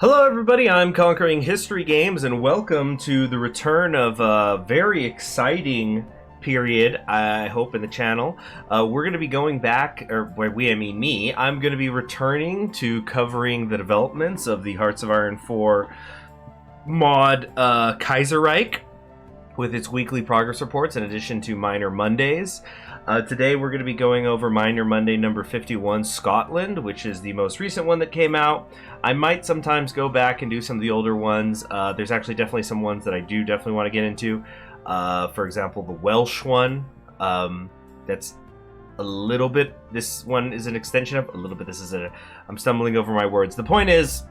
Hello everybody, I'm Conquering History Games, and welcome to the return of a very exciting period, I hope, in the channel. We're going to be going back, or by we I mean me, I'm going to be returning to covering the developments of the Hearts of Iron 4 mod Kaiserreich, with its weekly progress reports in addition to Minor Mondays. Today we're going to be going over Minor Monday number 51, Scotland, which is the most recent one that came out. I might sometimes go back and do some of the older ones. There's actually definitely some ones that I do definitely want to get into. For example, the Welsh one. That's a little bit, this one is an extension of, a little bit, I'm stumbling over my words. The point is,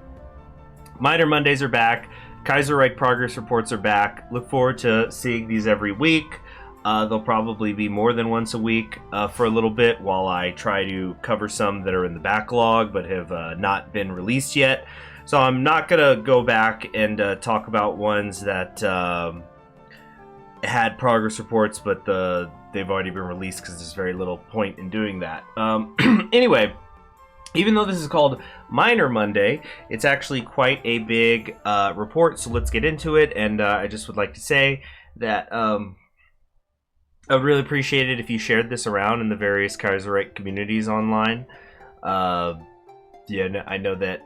Minor Mondays are back. Kaiserreich progress reports are back. Look forward to seeing these every week. They'll probably be more than once a week for a little bit while I try to cover some that are in the backlog but have not been released yet. So I'm not going to go back and talk about ones that had progress reports but they've already been released because there's very little point in doing that. Anyway, even though this is called Minor Monday, it's actually quite a big report, so let's get into it. And I just would like to say that I would really appreciate it if you shared this around in the various Kaiserreich communities online. Yeah, I know that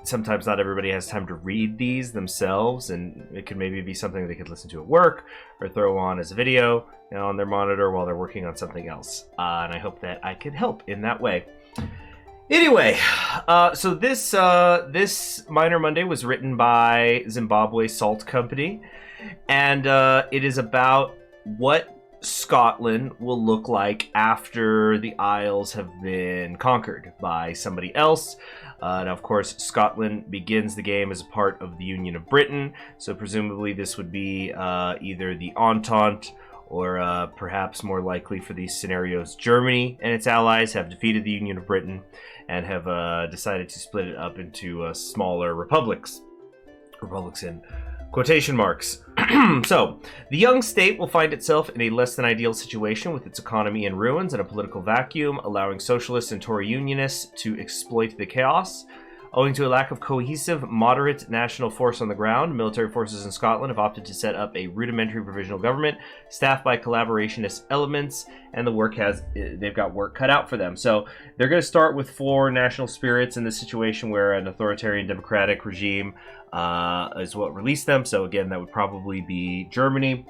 sometimes not everybody has time to read these themselves, and it could maybe be something they could listen to at work or throw on as a video, on their monitor while they're working on something else. And I hope that I could help in that way. Anyway, so this Minor Monday was written by Zimbabwe Salt Company, and it is about what Scotland will look like after the Isles have been conquered by somebody else. Now, of course, Scotland begins the game as a part of the Union of Britain, so presumably this would be either the Entente or perhaps more likely for these scenarios, Germany and its allies have defeated the Union of Britain and have decided to split it up into smaller republics. Republics in quotation marks. So, the young state will find itself in a less than ideal situation with its economy in ruins and a political vacuum, allowing socialists and Tory unionists to exploit the chaos. Owing to a lack of cohesive, moderate national force on the ground, military forces in Scotland have opted to set up a rudimentary provisional government staffed by collaborationist elements, and they've got work cut out for them. So they're going to start with 4 national spirits in this situation where an authoritarian democratic regime is what released them. So again, that would probably be Germany.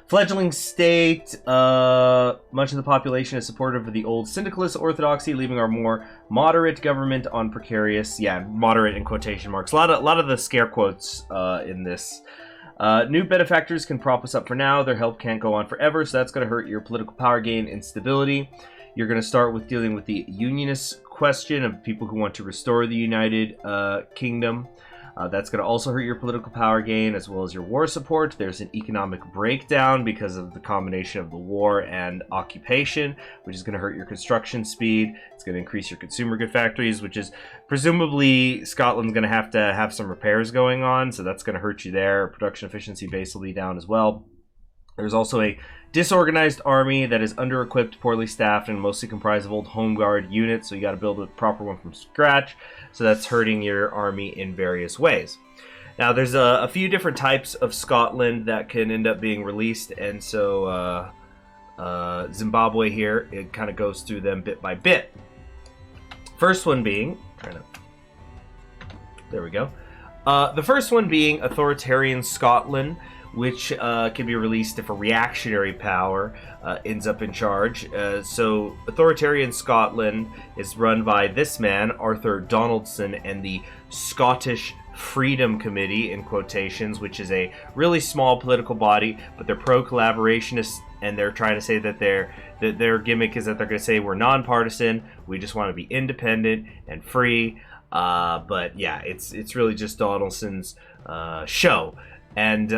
Fledgling state, much of the population is supportive of the old syndicalist orthodoxy, leaving our more moderate government on precarious, moderate in quotation marks. A lot of the scare quotes in this. New benefactors can prop us up for now. Their help can't go on forever, so that's going to hurt your political power gain and stability. You're going to start with dealing with the unionist question of people who want to restore the United Kingdom. That's going to also hurt your political power gain as well as your war support. There's an economic breakdown because of the combination of the war and occupation, which is going to hurt your construction speed. It's going to increase your consumer good factories, which is presumably Scotland's going to have some repairs going on, so that's going to hurt you there. Production efficiency base will be down as well. There's also a disorganized army that is under-equipped, poorly staffed, and mostly comprised of old home guard units, so you got to build a proper one from scratch. So that's hurting your army in various ways. Now, there's a few different types of Scotland that can end up being released, and so Zimbabwe here, it kind of goes through them bit by bit. First one being, there we go. The first one being Authoritarian Scotland, which can be released if a reactionary power ends up in charge. So Authoritarian Scotland is run by this man, Arthur Donaldson, and the Scottish Freedom Committee, in quotations, which is a really small political body, but they're pro-collaborationist, and they're trying to say that their gimmick is that they're going to say we're non-partisan, we just want to be independent and free. But yeah, it's really just Donaldson's show. And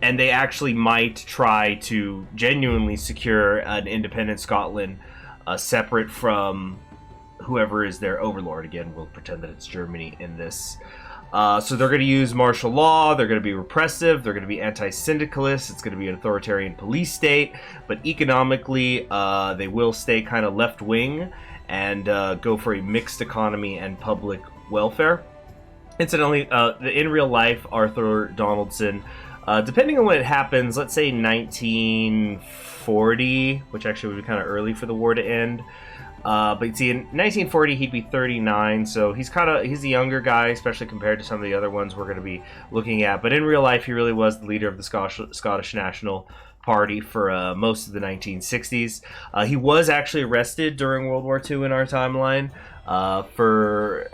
they actually might try to genuinely secure an independent Scotland separate from whoever is their overlord. Again, we'll pretend that it's Germany in this. So they're going to use martial law, they're going to be repressive, they're going to be anti-syndicalist, it's going to be an authoritarian police state, but economically they will stay kind of left-wing and go for a mixed economy and public welfare. Incidentally, in real life, Arthur Donaldson, depending on when it happens, let's say 1940, which actually would be kind of early for the war to end. But you see, in 1940, he'd be 39, so he's a younger guy, especially compared to some of the other ones we're going to be looking at. But in real life, he really was the leader of the Scottish National Party for most of the 1960s. He was actually arrested during World War II in our timeline for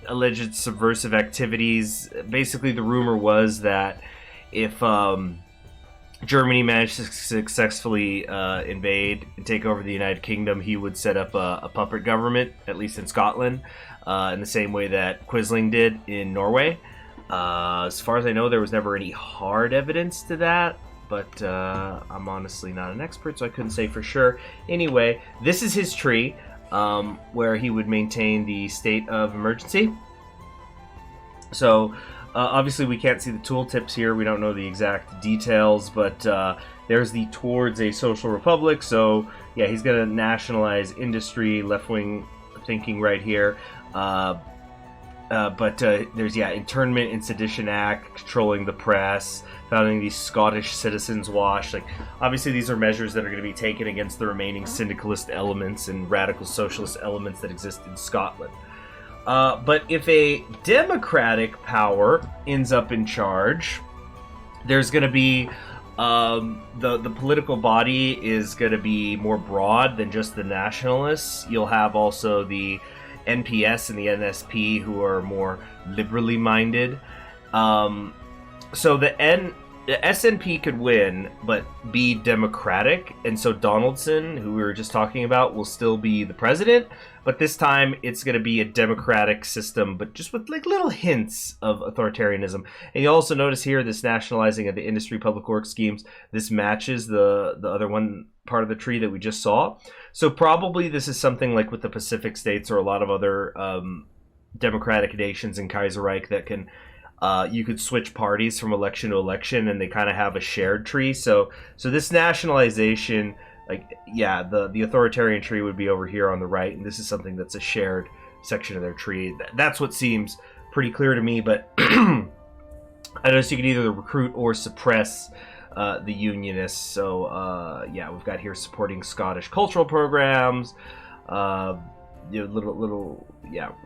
alleged subversive activities. Basically, the rumor was that if Germany managed to successfully invade and take over the United Kingdom, he would set up a puppet government, at least in Scotland, in the same way that Quisling did in Norway. As far as I know, there was never any hard evidence to that, but I'm honestly not an expert, so I couldn't say for sure. Anyway, this is his tree, where he would maintain the state of emergency. So, obviously, we can't see the tooltips here. We don't know the exact details, but there's the towards a social republic. So, yeah, he's going to nationalize industry, left-wing thinking right here. But there's, Internment and Sedition Act, controlling the press, founding the Scottish Citizens' Wash. Like, obviously, these are measures that are going to be taken against the remaining syndicalist elements and radical socialist elements that exist in Scotland. But if a democratic power ends up in charge, there's going to be the political body is going to be more broad than just the nationalists. You'll have also the NPS and the NSP who are more liberally minded. So the SNP could win, but be democratic, and so Donaldson, who we were just talking about, will still be the president, but this time it's going to be a democratic system, but just with like little hints of authoritarianism. And you also notice here this nationalizing of the industry public works schemes. This matches the other one part of the tree that we just saw. So probably this is something like with the Pacific states or a lot of other democratic nations in Kaiserreich that can you could switch parties from election to election, and they kind of have a shared tree. So this nationalization, the authoritarian tree would be over here on the right, and this is something that's a shared section of their tree. That's what seems pretty clear to me. But I notice you can either recruit or suppress the unionists. So we've got here supporting Scottish cultural programs.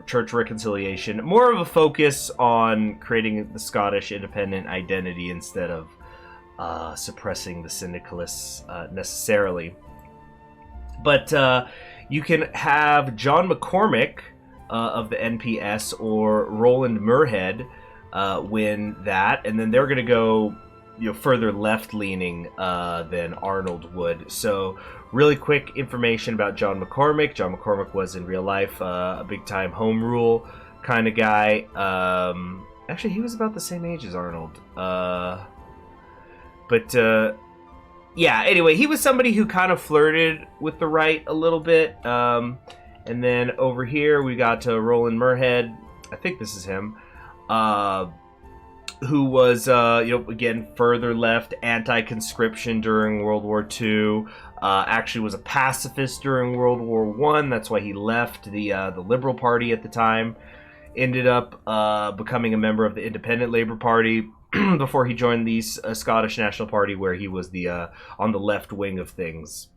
Church reconciliation, more of a focus on creating the Scottish independent identity instead of suppressing the syndicalists necessarily. But you can have John McCormick of the NPS or Roland Murhead win that, and then they're going to go further left-leaning than Arnold would. So really quick information about John McCormick. John McCormick was in real life a big-time home rule kind of guy. Actually, he was about the same age as Arnold. Anyway, he was somebody who kind of flirted with the right a little bit. And then over here, we got Roland Murhead. I think this is him. Who was, again, further left, anti-conscription during World War II. Actually was a pacifist during World War I. That's why he left the Liberal Party at the time. Ended up becoming a member of the Independent Labour Party before he joined the Scottish National Party, where he was the on the left wing of things.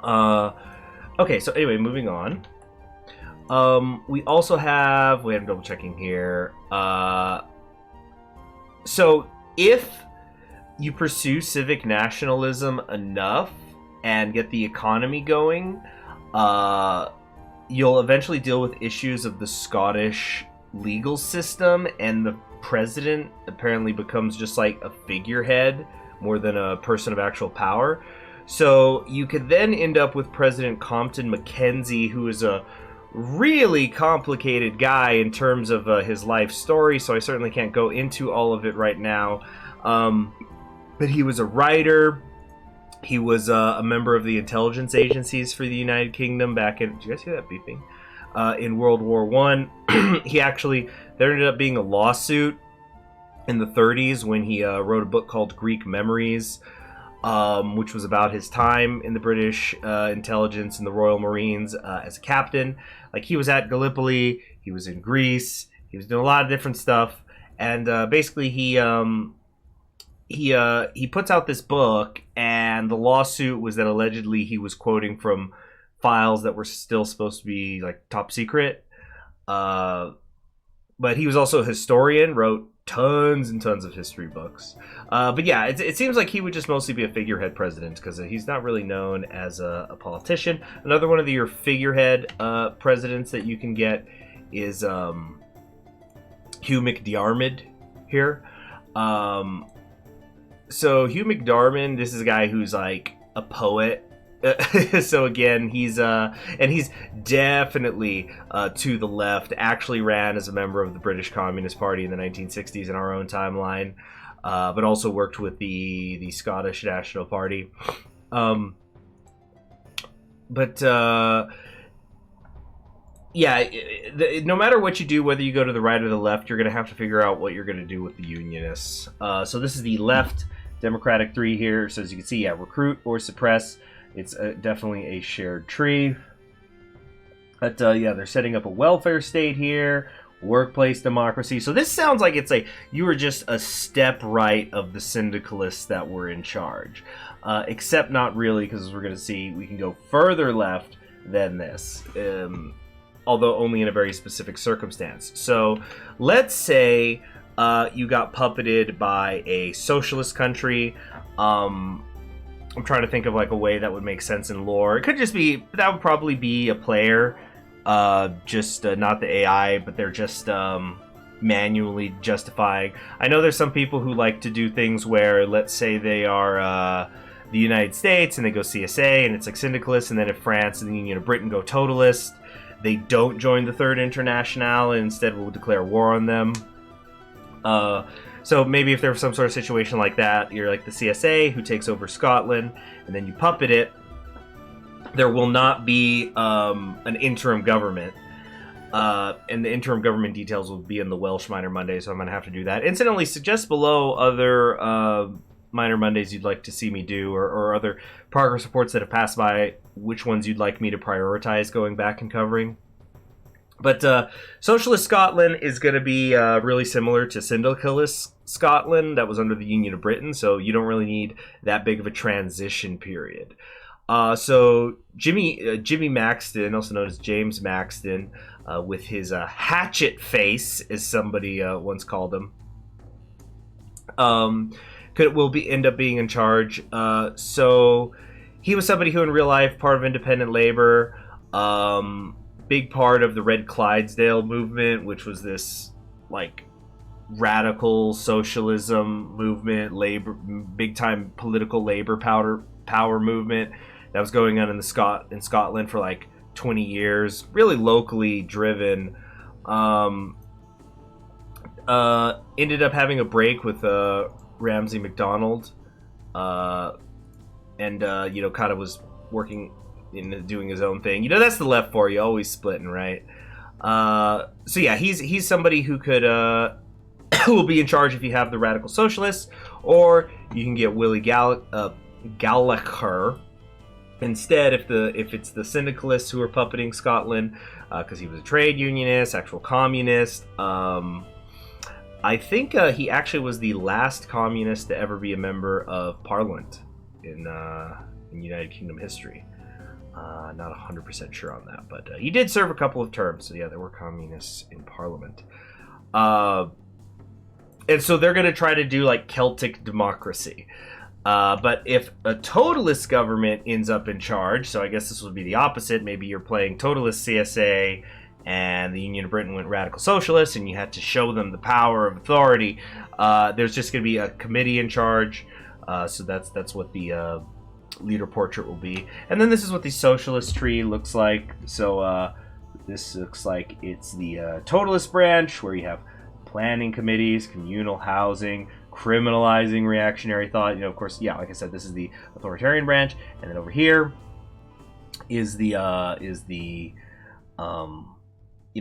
Okay, so anyway, moving on. We also have... Wait, I'm double checking here. So if you pursue civic nationalism enough and get the economy going, you'll eventually deal with issues of the Scottish legal system, and the president apparently becomes just like a figurehead more than a person of actual power. So you could then end up with President Compton Mackenzie, who is a really complicated guy in terms of his life story, so I certainly can't go into all of it right now. But he was a writer. He was a member of the intelligence agencies for the United Kingdom back in... Did you guys hear that beeping? In World War I. There ended up being a lawsuit in the 30s when he wrote a book called Greek Memories, which was about his time in the British intelligence and the Royal Marines as a captain. Like, he was at Gallipoli, he was in Greece, he was doing a lot of different stuff, and basically he puts out this book, and the lawsuit was that allegedly he was quoting from files that were still supposed to be like top secret. But he was also a historian, wrote tons and tons of history books. But yeah, it seems like he would just mostly be a figurehead president because he's not really known as a politician. Another one of your figurehead presidents that you can get is Hugh McDiarmid here. So Hugh McDiarmid, this is a guy who's like a poet. So again, he's definitely to the left. Actually ran as a member of the British Communist Party in the 1960s in our own timeline, but also worked with the Scottish National Party. Yeah, no matter what you do, whether you go to the right or the left, you're going to have to figure out what you're going to do with the Unionists. So this is the left Democratic 3 here. So as you can see, yeah, recruit or suppress. It's definitely a shared tree. But yeah, they're setting up a welfare state here, workplace democracy. So this sounds like you were just a step right of the syndicalists that were in charge. Except not really, because as we're going to see, we can go further left than this. Although only in a very specific circumstance. So let's say you got puppeted by a socialist country. I'm trying to think of like a way that would make sense in lore. It could just be, that would probably be a player, just not the AI, but they're just manually justifying. I know there's some people who like to do things where, let's say they are the United States and they go CSA and it's like syndicalist, and then if France and the Union of Britain go totalist, they don't join the Third Internationale and instead will declare war on them. So maybe if there's some sort of situation like that, you're like the CSA who takes over Scotland, and then you puppet it, there will not be an interim government. And the interim government details will be in the Welsh Minor Monday, so I'm going to have to do that. Incidentally, suggest below other Minor Mondays you'd like to see me do, or other progress reports that have passed by, which ones you'd like me to prioritize going back and covering. But Socialist Scotland is going to be really similar to Syndicalist Scotland that was under the Union of Britain, so you don't really need that big of a transition period. So Jimmy Maxton, also known as James Maxton, with his hatchet face, as somebody once called him, will end up being in charge. So he was somebody who in real life, part of independent labor, big part of the Red Clydesdale movement, which was this like radical socialism movement, labor, big time political labor power movement that was going on in Scotland for like 20 years, really locally driven. Ended up having a break with Ramsay MacDonald, and kind of was working in doing his own thing. That's the left for you, always splitting, right? So yeah, he's somebody who could who will be in charge if you have the radical socialists, or you can get Willie Gallagher instead if it's the syndicalists who are puppeting Scotland, because he was a trade unionist, actual communist. I think he actually was the last communist to ever be a member of Parliament in United Kingdom history. Not 100% sure on that, but he did serve a couple of terms. So yeah, there were communists in Parliament. And so they're going to try to do like Celtic democracy. But if a totalist government ends up in charge, so I guess this would be the opposite. Maybe you're playing totalist CSA and the Union of Britain went radical socialist and you had to show them the power of authority. There's just going to be a committee in charge. So that's what the leader portrait will be. And then this is what the socialist tree looks like. So this looks like it's the totalist branch, where you have planning committees, communal housing, criminalizing reactionary thought. Of course, yeah, like I said, this is the authoritarian branch, and then over here is the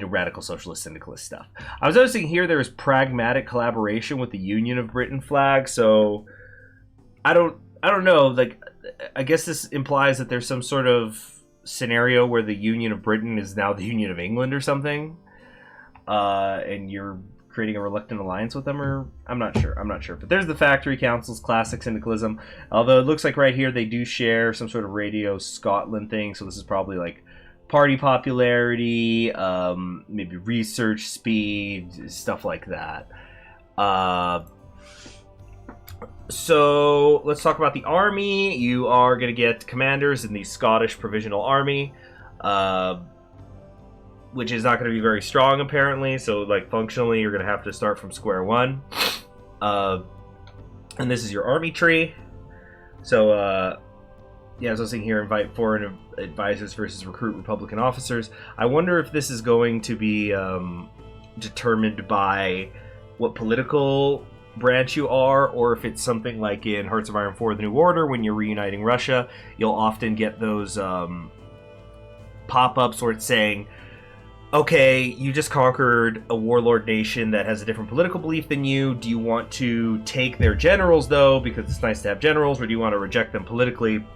radical socialist syndicalist stuff. I was noticing here there is pragmatic collaboration with the Union of Britain flag. So I don't know. Like, I guess this implies that there's some sort of scenario where the Union of Britain is now the Union of England or something, and you're creating a reluctant alliance with them, or I'm not sure. But there's the factory councils, classic syndicalism. Although it looks like right here they do share some sort of Radio Scotland thing, so this is probably like party popularity, maybe research speed, stuff like that. So let's talk about the army. You are going to get commanders in the Scottish Provisional Army, which is not going to be very strong apparently. So like functionally, you're going to have to start from square one. And this is your army tree. So yeah, as I was saying here, invite foreign advisors versus recruit Republican officers. I wonder if this is going to be determined by what political branch you are, or if it's something like in Hearts of Iron 4 The New Order, when you're reuniting Russia, you'll often get those pop-ups where it's saying, okay, you just conquered a warlord nation that has a different political belief than you. Do you want to take their generals, though, because it's nice to have generals, or do you want to reject them politically?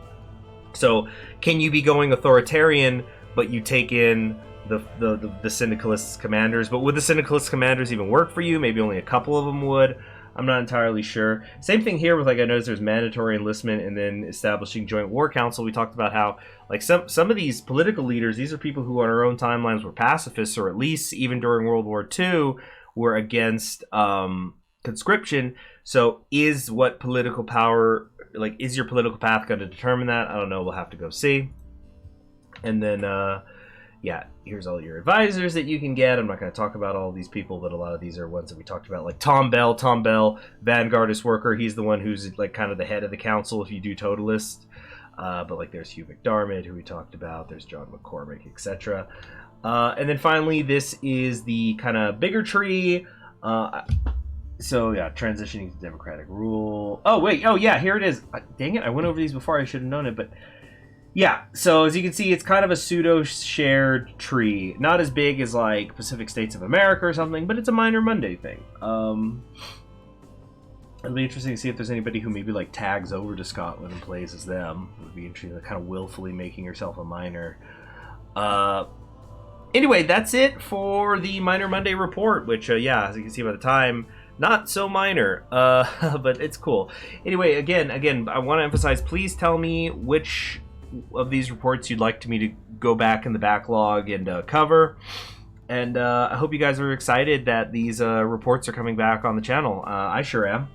So, can you be going authoritarian, but you take in the syndicalist commanders? But would the syndicalist commanders even work for you? Maybe only a couple of them would. I'm not entirely sure. Same thing here with, like, I noticed there's mandatory enlistment and then establishing joint war council. We talked about how, like, some of these political leaders, these are people who on our own timelines were pacifists, or at least even during World War II were against conscription. So is what political power, like, is your political path going to determine that? I don't know. We'll have to go see. And then, yeah, here's all your advisors that you can get. I'm not going to talk about all these people, but a lot of these are ones that we talked about, like Tom Bell, vanguardist worker. He's the one who's like kind of the head of the council if you do Totalist. But like there's Hugh McDermott, who we talked about. There's John McCormick, etc. And then finally, this is the kind of bigger tree. So yeah, transitioning to democratic rule. Oh wait, oh yeah, here it is. Dang it, I went over these before. I should have known it, but yeah. So as you can see, it's kind of a pseudo-shared tree. Not as big as like Pacific States of America or something, but it's a minor Monday thing. It'll be interesting to see if there's anybody who maybe like tags over to Scotland and plays as them. It would be interesting, like, kind of willfully making yourself a minor. Anyway, that's it for the Minor Monday report, which, yeah, as you can see by the time, not so minor, but it's cool. Anyway, again, I want to emphasize, please tell me which of these reports you'd like me to go back in the backlog and cover. And I hope you guys are excited that these reports are coming back on the channel. I sure am.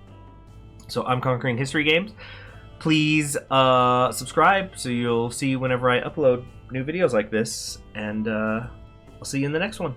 So I'm Conquering History Games. Please subscribe so you'll see whenever I upload new videos like this. And I'll see you in the next one.